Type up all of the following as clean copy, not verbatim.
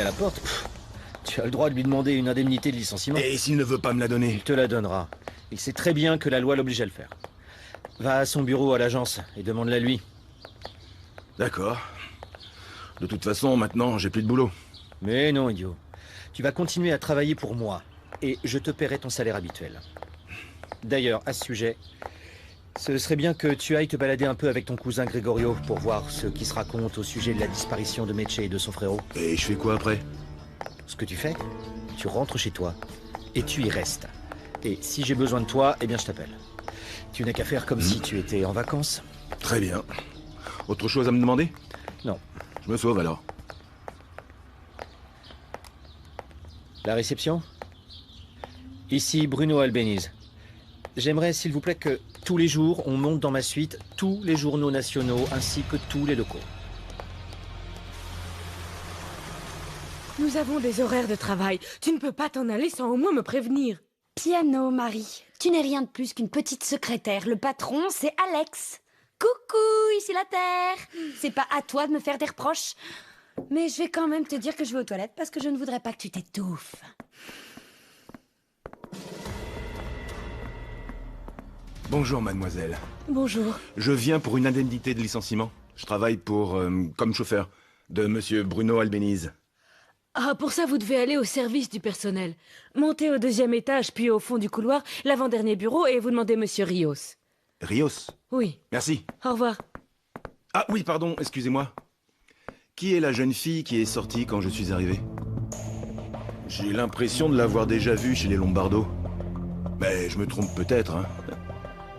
la porte, tu as le droit de lui demander une indemnité de licenciement. Et s'il ne veut pas me la donner? Il te la donnera. Il sait très bien que la loi l'oblige à le faire. Va à son bureau à l'agence et demande-la lui. D'accord. De toute façon, maintenant, j'ai plus de boulot. Mais non, idiot. Tu vas continuer à travailler pour moi. Et je te paierai ton salaire habituel. D'ailleurs, à ce sujet, ce serait bien que tu ailles te balader un peu avec ton cousin Gregorio pour voir ce qui se raconte au sujet de la disparition de Meche et de son frérot. Et je fais quoi après? Ce que tu fais, tu rentres chez toi et tu y restes. Et si j'ai besoin de toi, eh bien je t'appelle. Tu n'as qu'à faire comme si tu étais en vacances. Très bien. Autre chose à me demander? Non. Je me sauve alors. La réception? Ici Bruno Albéniz. J'aimerais, s'il vous plaît, que tous les jours, on monte dans ma suite tous les journaux nationaux ainsi que tous les locaux. Nous avons des horaires de travail. Tu ne peux pas t'en aller sans au moins me prévenir. Piano, Marie. Tu n'es rien de plus qu'une petite secrétaire. Le patron, c'est Alex. Coucou, ici la Terre. C'est pas à toi de me faire des reproches. Mais je vais quand même te dire que je vais aux toilettes parce que je ne voudrais pas que tu t'étouffes. Bonjour, mademoiselle. Bonjour. Je viens pour une indemnité de licenciement. Je travaille comme chauffeur de monsieur Bruno Albéniz. Ah, pour ça, vous devez aller au service du personnel. Montez au 2e étage, puis au fond du couloir, l'avant-dernier bureau, et vous demandez monsieur Rios. Rios? Oui. Merci. Au revoir. Ah oui, pardon, excusez-moi. Qui est la jeune fille qui est sortie quand je suis arrivé? J'ai l'impression de l'avoir déjà vue chez les Lombardo. Mais je me trompe peut-être, hein.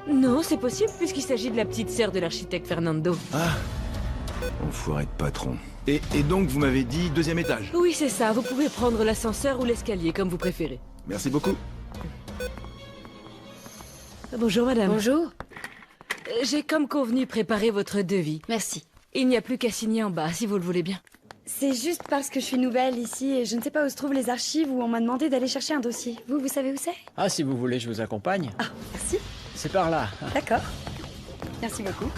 Non, c'est possible, puisqu'il s'agit de la petite sœur de l'architecte Fernando. Ah, enfoiré de patron. Et donc vous m'avez dit 2e étage? Oui, c'est ça. Vous pouvez prendre l'ascenseur ou l'escalier, comme vous préférez. Merci beaucoup. Bonjour, madame. Bonjour. J'ai comme convenu préparé votre devis. Merci. Il n'y a plus qu'à signer en bas, si vous le voulez bien. C'est juste parce que je suis nouvelle ici et je ne sais pas où se trouvent les archives où on m'a demandé d'aller chercher un dossier. Vous savez où c'est? Ah, si vous voulez, je vous accompagne. Ah, merci. C'est par là. D'accord. Merci beaucoup.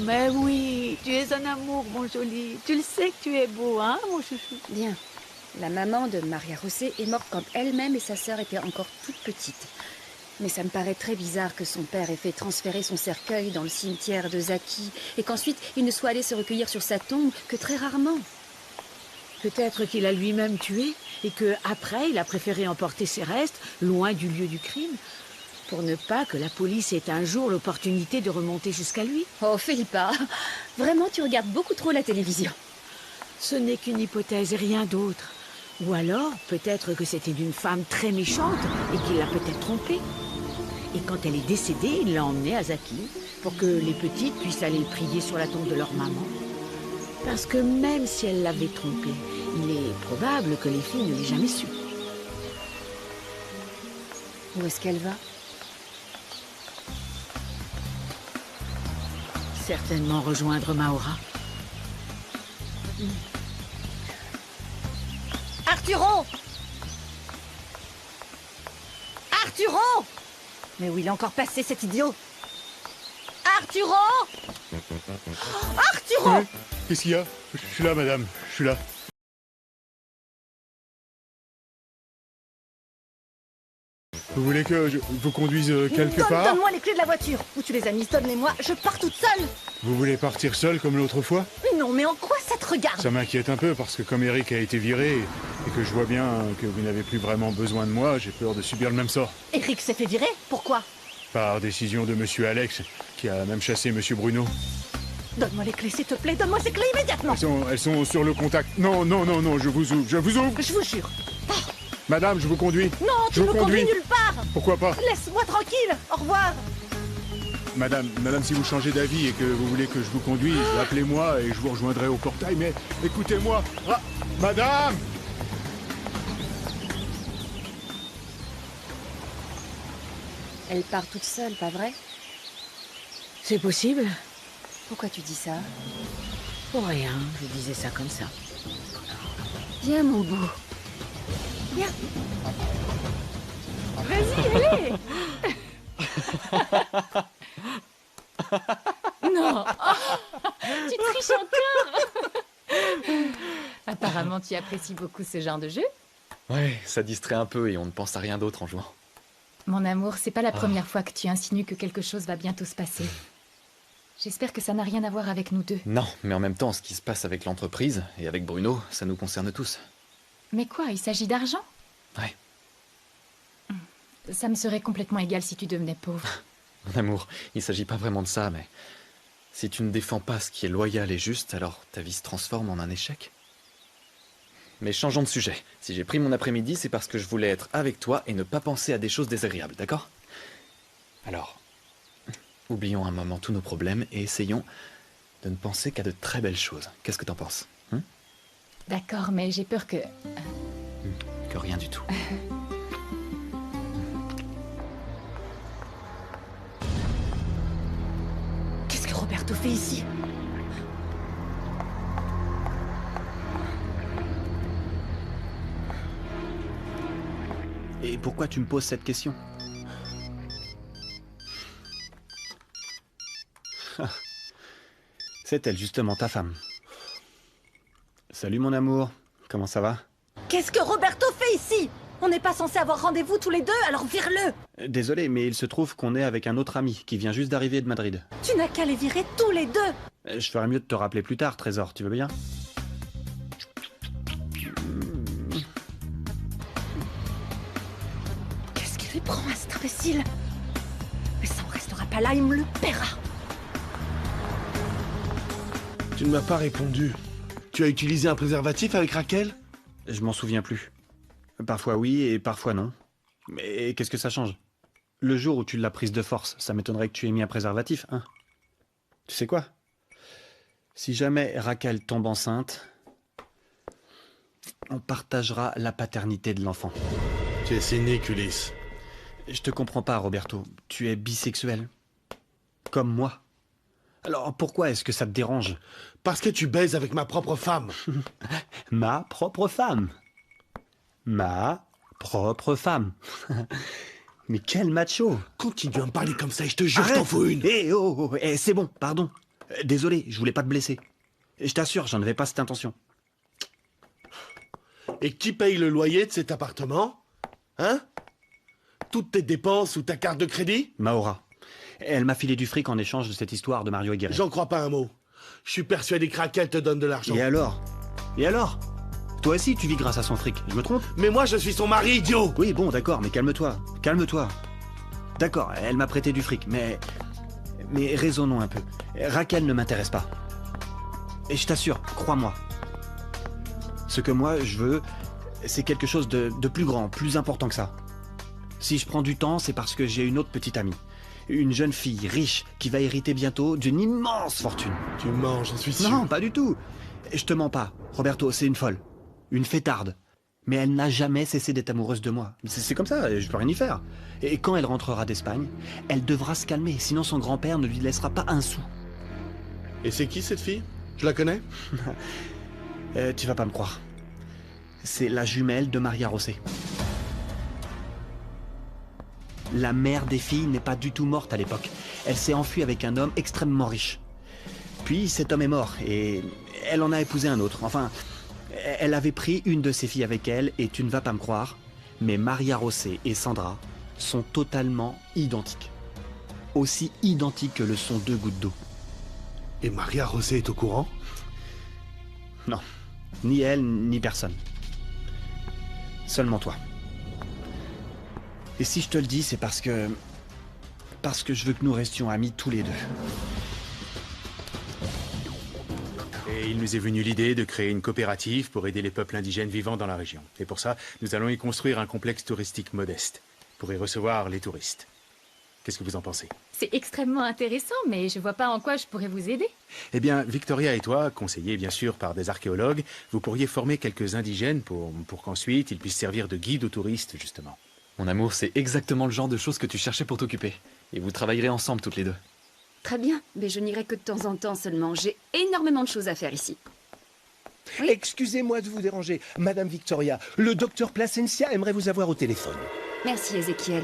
Mais oui, tu es un amour, mon joli. Tu le sais que tu es beau, hein, mon chouchou? Bien. La maman de Maria José est morte quand elle-même et sa sœur étaient encore toutes petites. Mais ça me paraît très bizarre que son père ait fait transférer son cercueil dans le cimetière de Zaki et qu'ensuite il ne soit allé se recueillir sur sa tombe que très rarement. Peut-être qu'il a lui-même tué et que après il a préféré emporter ses restes loin du lieu du crime pour ne pas que la police ait un jour l'opportunité de remonter jusqu'à lui. Oh, Philippa, vraiment tu regardes beaucoup trop la télévision. Ce n'est qu'une hypothèse et rien d'autre. Ou alors, peut-être que c'était d'une femme très méchante et qu'il l'a peut-être trompée. Et quand elle est décédée, il l'a emmenée à Zaki pour que les petites puissent aller prier sur la tombe de leur maman. Parce que même si elle l'avait trompée, il est probable que les filles ne l'aient jamais su. Où est-ce qu'elle va? Certainement rejoindre Maura. Arturo! Arturo! Mais où il est encore passé, cet idiot? Arturo! Arturo! Qu'est-ce qu'il y a? Je suis là, madame, je suis là. Vous voulez que je vous conduise quelque part? Donne-moi les clés de la voiture! Où tu les as mises? Donne-les-moi, je pars toute seule! Vous voulez partir seul comme l'autre fois? Non, mais en quoi ça te regarde? Ça m'inquiète un peu parce que comme Eric a été viré et que je vois bien que vous n'avez plus vraiment besoin de moi, j'ai peur de subir le même sort. Eric s'est fait virer? Pourquoi? Par décision de monsieur Alex, qui a même chassé monsieur Bruno. Donne-moi les clés, s'il te plaît, donne-moi ces clés immédiatement! Elles sont sur le contact. Non, non, non, non, je vous ouvre, je vous ouvre! Je vous jure! Madame, je vous conduis. Non, tu Je me vous conduis conduis. nulle part! Pourquoi pas? Laisse-moi tranquille! Au revoir! Madame, si vous changez d'avis et que vous voulez que je vous conduise, appelez-moi et je vous rejoindrai au portail, mais écoutez-moi. Ah, madame! Elle part toute seule, pas vrai? C'est possible? Pourquoi tu dis ça? Pour rien, je disais ça comme ça. Viens, mon beau. Viens. Vas-y, allez. Non. Tu triches encore. À part Apparemment, tu apprécies beaucoup ce genre de jeu. Ouais, ça distrait un peu et on ne pense à rien d'autre en jouant. Mon amour, c'est pas la première fois que tu insinues que quelque chose va bientôt se passer. J'espère que ça n'a rien à voir avec nous deux. Non, mais en même temps, ce qui se passe avec l'entreprise et avec Bruno, ça nous concerne tous. Mais quoi, il s'agit d'argent? Ouais. Ça me serait complètement égal si tu devenais pauvre. Mon amour, il s'agit pas vraiment de ça, mais... Si tu ne défends pas ce qui est loyal et juste, alors ta vie se transforme en un échec. Mais changeons de sujet. Si j'ai pris mon après-midi, c'est parce que je voulais être avec toi et ne pas penser à des choses désagréables, d'accord? Alors, oublions un moment tous nos problèmes et essayons de ne penser qu'à de très belles choses. Qu'est-ce que t'en penses? D'accord, mais j'ai peur que... Que rien du tout. Qu'est-ce que Roberto fait ici? Et pourquoi tu me poses cette question? C'est elle, justement, ta femme. Salut mon amour, comment ça va? Qu'est-ce que Roberto fait ici? On n'est pas censé avoir rendez-vous tous les deux, alors vire-le! Désolé, mais il se trouve qu'on est avec un autre ami qui vient juste d'arriver de Madrid. Tu n'as qu'à les virer tous les deux! Je ferais mieux de te rappeler plus tard, Trésor, tu veux bien? Qu'est-ce qu'il lui prend à cet imbécile? Mais ça ne restera pas là, il me le paiera! Tu ne m'as pas répondu. Tu as utilisé un préservatif avec Raquel? Je m'en souviens plus. Parfois oui et parfois non. Mais qu'est-ce que ça change? Le jour où tu l'as prise de force, ça m'étonnerait que tu aies mis un préservatif, hein? Tu sais quoi? Si jamais Raquel tombe enceinte, on partagera la paternité de l'enfant. Tu es cynique, Ulysse. Je te comprends pas, Roberto. Tu es bisexuel. Comme moi. Alors pourquoi est-ce que ça te dérange? Parce que tu baises avec ma propre femme. Ma propre femme. Ma propre femme. Mais quel macho! Continue à me parler comme ça et je te jure, je Arrête. t'en fous une. Eh c'est bon, pardon. Désolé, je voulais pas te blesser. Je t'assure, j'en avais pas cette intention. Et qui paye le loyer de cet appartement? Hein? Toutes tes dépenses ou ta carte de crédit? Maura. Elle m'a filé du fric en échange de cette histoire de Mario Aguirre. J'en crois pas un mot. Je suis persuadé que Raquel te donne de l'argent. Et alors? Et alors? Toi aussi, tu vis grâce à son fric, je me trompe? Mais moi, je suis son mari, idiot! Oui, bon, d'accord, mais calme-toi. Calme-toi. D'accord, elle m'a prêté du fric, mais raisonnons un peu. Raquel ne m'intéresse pas. Et je t'assure, crois-moi. Ce que moi, je veux, c'est quelque chose de plus grand, plus important que ça. Si je prends du temps, c'est parce que j'ai une autre petite amie. Une jeune fille riche qui va hériter bientôt d'une immense fortune. Tu mens, j'en suis sûr. Non, pas du tout. Je te mens pas. Roberto, c'est une folle. Une fêtarde. Mais elle n'a jamais cessé d'être amoureuse de moi. C'est comme ça, je peux rien y faire. Et quand elle rentrera d'Espagne, elle devra se calmer, sinon son grand-père ne lui laissera pas un sou. Et c'est qui cette fille? Je la connais? Tu vas pas me croire. C'est la jumelle de Maria José. La mère des filles n'est pas du tout morte à l'époque. Elle s'est enfuie avec un homme extrêmement riche. Puis cet homme est mort et elle en a épousé un autre. Enfin, elle avait pris une de ses filles avec elle et tu ne vas pas me croire, mais Maria José et Sandra sont totalement identiques. Aussi identiques que le sont deux gouttes d'eau. Et Maria José est au courant? Non, ni elle, ni personne. Seulement toi. Et si je te le dis, c'est parce que je veux que nous restions amis tous les deux. Et il nous est venu l'idée de créer une coopérative pour aider les peuples indigènes vivant dans la région. Et pour ça, nous allons y construire un complexe touristique modeste, pour y recevoir les touristes. Qu'est-ce que vous en pensez? C'est extrêmement intéressant, mais je vois pas en quoi je pourrais vous aider. Eh bien, Victoria et toi, conseillés bien sûr par des archéologues, vous pourriez former quelques indigènes pour qu'ensuite ils puissent servir de guides aux touristes, justement. Mon amour, c'est exactement le genre de choses que tu cherchais pour t'occuper. Et vous travaillerez ensemble toutes les deux. Très bien, mais je n'irai que de temps en temps seulement. J'ai énormément de choses à faire ici. Oui. Excusez-moi de vous déranger. Madame Victoria, le docteur Plasencia aimerait vous avoir au téléphone. Merci, Ézéchiel.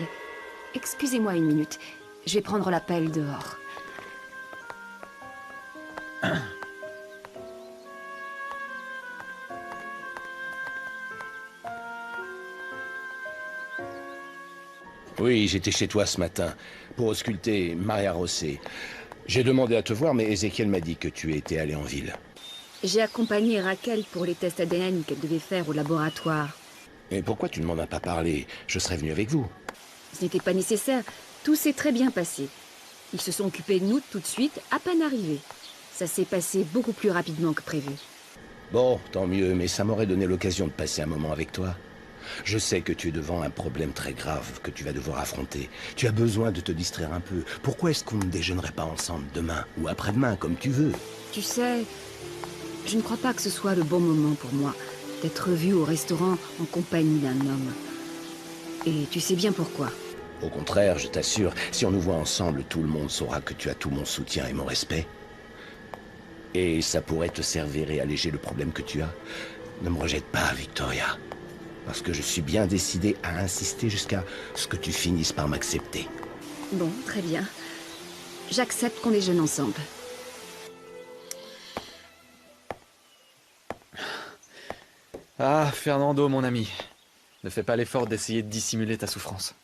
Excusez-moi une minute. Je vais prendre l'appel dehors. Oui, j'étais chez toi ce matin pour ausculter Maria Rosset. J'ai demandé à te voir, mais Ezekiel m'a dit que tu étais allé en ville. J'ai accompagné Raquel pour les tests ADN qu'elle devait faire au laboratoire. Et pourquoi tu ne m'en as pas parlé? Je serais venu avec vous. Ce n'était pas nécessaire. Tout s'est très bien passé. Ils se sont occupés de nous tout de suite, à peine arrivés. Ça s'est passé beaucoup plus rapidement que prévu. Bon, tant mieux, mais ça m'aurait donné l'occasion de passer un moment avec toi. Je sais que tu es devant un problème très grave que tu vas devoir affronter. Tu as besoin de te distraire un peu. Pourquoi est-ce qu'on ne déjeunerait pas ensemble demain ou après-demain, comme tu veux? Tu sais, je ne crois pas que ce soit le bon moment pour moi d'être vue au restaurant en compagnie d'un homme. Et tu sais bien pourquoi. Au contraire, je t'assure, si on nous voit ensemble, tout le monde saura que tu as tout mon soutien et mon respect. Et ça pourrait te servir et alléger le problème que tu as. Ne me rejette pas, Victoria. Parce que je suis bien décidé à insister jusqu'à ce que tu finisses par m'accepter. Bon, très bien. J'accepte qu'on déjeune ensemble. Ah, Fernando, mon ami. Ne fais pas l'effort d'essayer de dissimuler ta souffrance.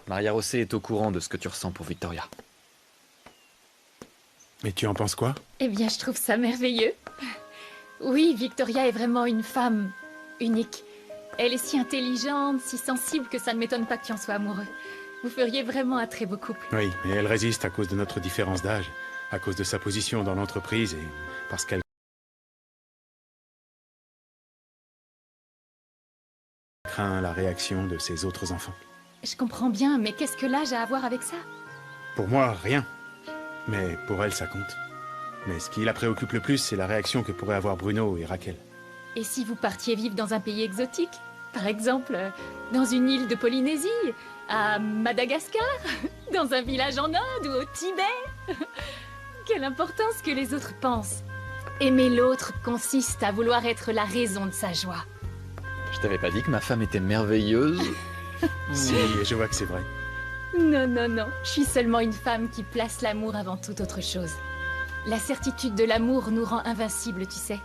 Maria Rosset est au courant de ce que tu ressens pour Victoria. Et tu en penses quoi? Eh bien, je trouve ça merveilleux. Oui, Victoria est vraiment une femme unique. Elle est si intelligente, si sensible que ça ne m'étonne pas que tu en sois amoureux. Vous feriez vraiment un très beau couple. Oui, mais elle résiste à cause de notre différence d'âge, à cause de sa position dans l'entreprise et parce qu'elle craint la réaction de ses autres enfants. Je comprends bien, mais qu'est-ce que l'âge a à voir avec ça? Pour moi, rien. Mais pour elle, ça compte. Mais ce qui la préoccupe le plus, c'est la réaction que pourraient avoir Bruno et Raquel. Et si vous partiez vivre dans un pays exotique? Par exemple, dans une île de Polynésie, à Madagascar, dans un village en Inde ou au Tibet? Quelle importance que les autres pensent. Aimer l'autre consiste à vouloir être la raison de sa joie. Je t'avais pas dit que ma femme était merveilleuse? Si, je vois que c'est vrai. Non, non, non. Je suis seulement une femme qui place l'amour avant toute autre chose. La certitude de l'amour nous rend invincibles, tu sais.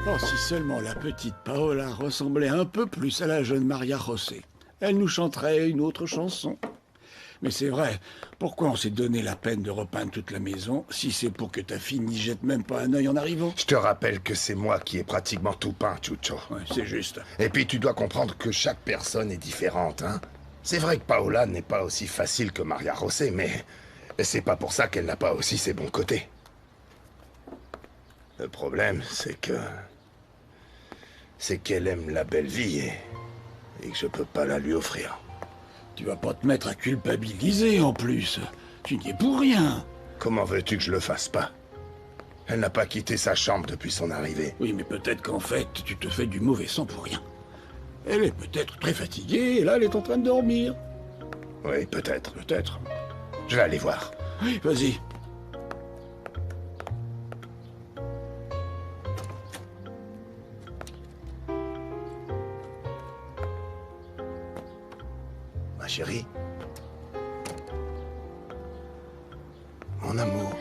Oh, si seulement la petite Paola ressemblait un peu plus à la jeune Maria Rosset. Elle nous chanterait une autre chanson. Mais c'est vrai, pourquoi on s'est donné la peine de repeindre toute la maison si c'est pour que ta fille n'y jette même pas un œil en arrivant? Je te rappelle que c'est moi qui ai pratiquement tout peint, Chucho. Ouais, c'est juste. Et puis tu dois comprendre que chaque personne est différente, hein. C'est vrai que Paola n'est pas aussi facile que Maria Rosset, mais c'est pas pour ça qu'elle n'a pas aussi ses bons côtés. Le problème, c'est qu'elle aime la belle vie et que je peux pas la lui offrir. Tu vas pas te mettre à culpabiliser en plus. Tu n'y es pour rien. Comment veux-tu que je le fasse pas? Elle n'a pas quitté sa chambre depuis son arrivée. Oui, mais peut-être qu'en fait, tu te fais du mauvais sang pour rien. Elle est peut-être très fatiguée, et là, elle est en train de dormir. Oui, peut-être. Peut-être. Je vais aller voir. Oui, vas-y. Ma chérie. Mon amour.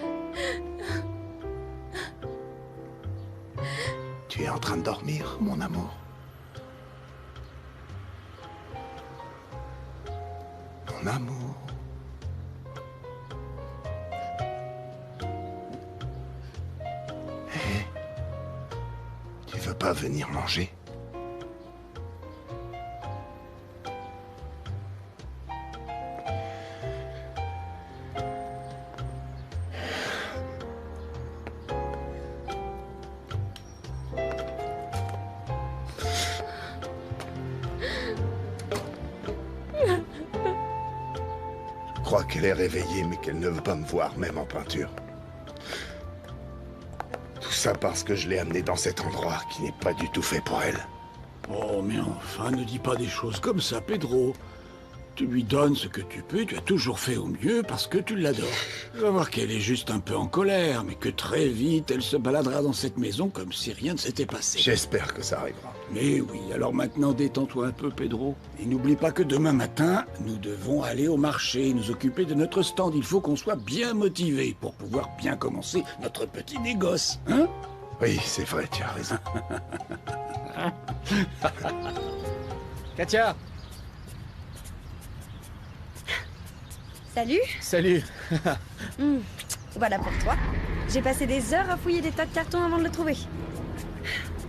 Tu es en train de dormir, mon amour. Mon amour. Hé, tu veux pas venir manger? Je crois qu'elle est réveillée, mais qu'elle ne veut pas me voir, même en peinture. Tout ça parce que je l'ai amenée dans cet endroit qui n'est pas du tout fait pour elle. Oh, mais enfin, ne dis pas des choses comme ça, Pedro. Tu lui donnes ce que tu peux, tu as toujours fait au mieux parce que tu l'adores. Tu vas voir qu'elle est juste un peu en colère, mais que très vite, elle se baladera dans cette maison comme si rien ne s'était passé. J'espère que ça arrivera. Mais oui, alors maintenant détends-toi un peu, Pedro. Et n'oublie pas que demain matin, nous devons aller au marché, nous occuper de notre stand. Il faut qu'on soit bien motivés pour pouvoir bien commencer notre petit négoce, hein? Oui, c'est vrai, tu as raison. Katia! Salut. Salut! Voilà pour toi. J'ai passé des heures à fouiller des tas de cartons avant de le trouver.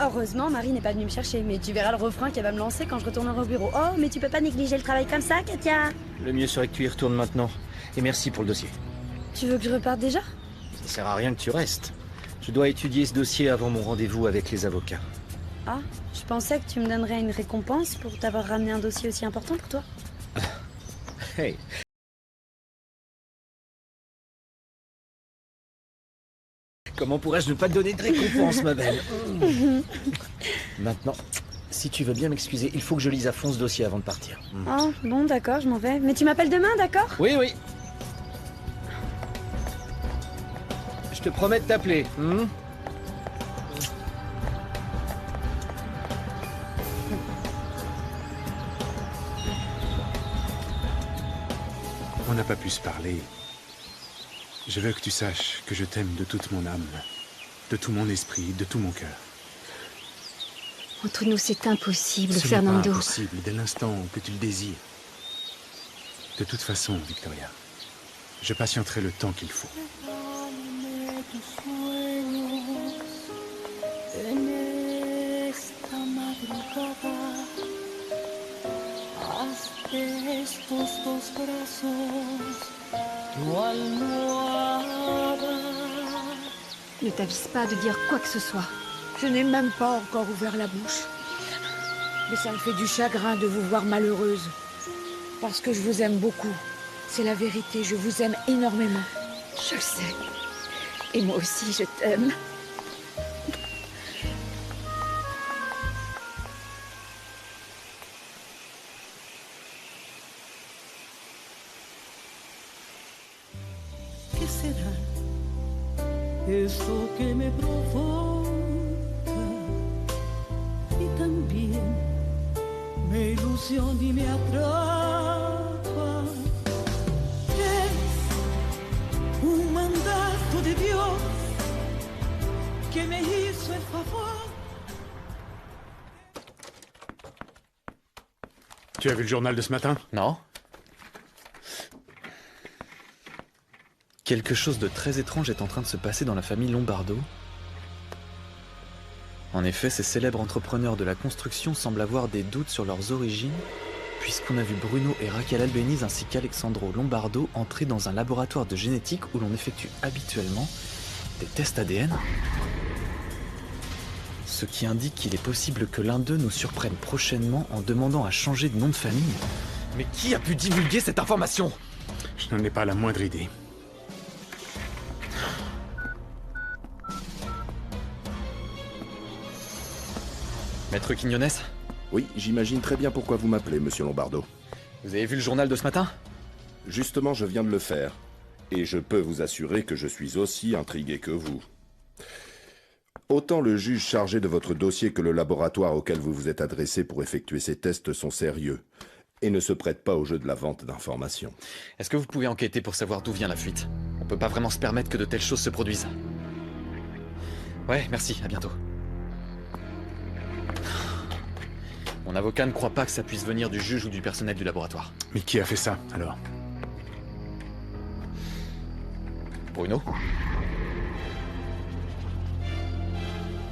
Heureusement, Marie n'est pas venue me chercher, mais tu verras le refrain qu'elle va me lancer quand je retournerai au bureau. Oh, mais tu peux pas négliger le travail comme ça, Katia. Le mieux serait que tu y retournes maintenant. Et merci pour le dossier. Tu veux que je reparte déjà? Ça sert à rien que tu restes. Je dois étudier ce dossier avant mon rendez-vous avec les avocats. Ah, je pensais que tu me donnerais une récompense pour t'avoir ramené un dossier aussi important pour toi. Hey! Comment pourrais-je ne pas te donner de récompense, ma belle? Maintenant, si tu veux bien m'excuser, il faut que je lise à fond ce dossier avant de partir. Oh, bon, d'accord, je m'en vais. Mais tu m'appelles demain, d'accord? Oui, oui. Je te promets de t'appeler. On n'a pas pu se parler. Je veux que tu saches que je t'aime de toute mon âme, de tout mon esprit, de tout mon cœur. Entre nous, c'est impossible, Ce n'est Fernando. pas impossible dès l'instant que tu le désires. De toute façon, Victoria, je patienterai le temps qu'il faut. Ne t'avise pas de dire quoi que ce soit. Je n'ai même pas encore ouvert la bouche. Mais ça me fait du chagrin de vous voir malheureuse. Parce que je vous aime beaucoup. C'est la vérité, je vous aime énormément. Je le sais. Et moi aussi, je t'aime. ¿Qué será eso que me provoca y también me ilusiona y me atrapa? Es un mandato de Dios que me hizo el favor. Tu as vu le journal de ce matin? Non. Quelque chose de très étrange est en train de se passer dans la famille Lombardo. En effet, ces célèbres entrepreneurs de la construction semblent avoir des doutes sur leurs origines, puisqu'on a vu Bruno et Raquel Albéniz ainsi qu'Alexandro Lombardo entrer dans un laboratoire de génétique où l'on effectue habituellement des tests ADN. Ce qui indique qu'il est possible que l'un d'eux nous surprenne prochainement en demandant à changer de nom de famille. Mais qui a pu divulguer cette information? Je n'en ai pas la moindre idée. Maître Quiñones? Oui, j'imagine très bien pourquoi vous m'appelez, monsieur Lombardo. Vous avez vu le journal de ce matin? Justement, je viens de le faire. Et je peux vous assurer que je suis aussi intrigué que vous. Autant le juge chargé de votre dossier que le laboratoire auquel vous vous êtes adressé pour effectuer ces tests sont sérieux et ne se prêtent pas au jeu de la vente d'informations. Est-ce que vous pouvez enquêter pour savoir d'où vient la fuite? On peut pas vraiment se permettre que de telles choses se produisent. Ouais, merci, à bientôt. Mon avocat ne croit pas que ça puisse venir du juge ou du personnel du laboratoire. Mais qui a fait ça, alors? Bruno?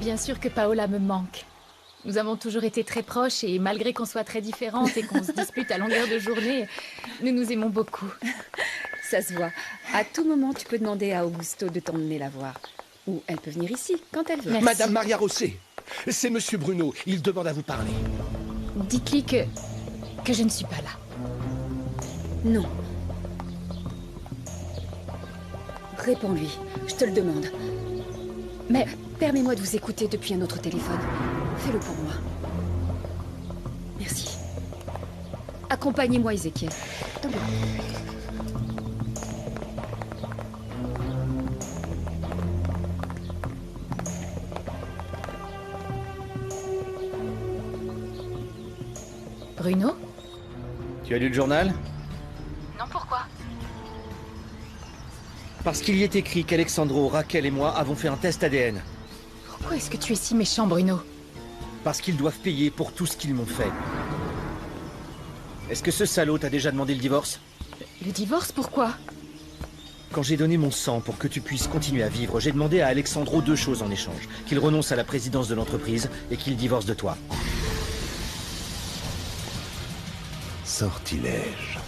Bien sûr que Paola me manque. Nous avons toujours été très proches et malgré qu'on soit très différentes et qu'on se dispute à longueur de journée, nous nous aimons beaucoup. Ça se voit. À tout moment, tu peux demander à Augusto de t'emmener la voir. Ou elle peut venir ici, quand elle veut. Merci. Madame Maria Rosset, c'est monsieur Bruno. Il demande à vous parler. Dites-lui que je ne suis pas là. Non. Réponds-lui, je te le demande. Mais permets-moi de vous écouter depuis un autre téléphone. Fais-le pour moi. Merci. Accompagnez-moi, Ézéchiel. Dans le bureau. Bruno? Tu as lu le journal? Non, pourquoi? Parce qu'il y est écrit qu'Alexandro, Raquel et moi avons fait un test ADN. Pourquoi est-ce que tu es si méchant, Bruno? Parce qu'ils doivent payer pour tout ce qu'ils m'ont fait. Est-ce que ce salaud t'a déjà demandé le divorce? Le divorce, pourquoi? Quand j'ai donné mon sang pour que tu puisses continuer à vivre, j'ai demandé à Alexandro 2 choses en échange. Qu'il renonce à la présidence de l'entreprise et qu'il divorce de toi. Sortilège.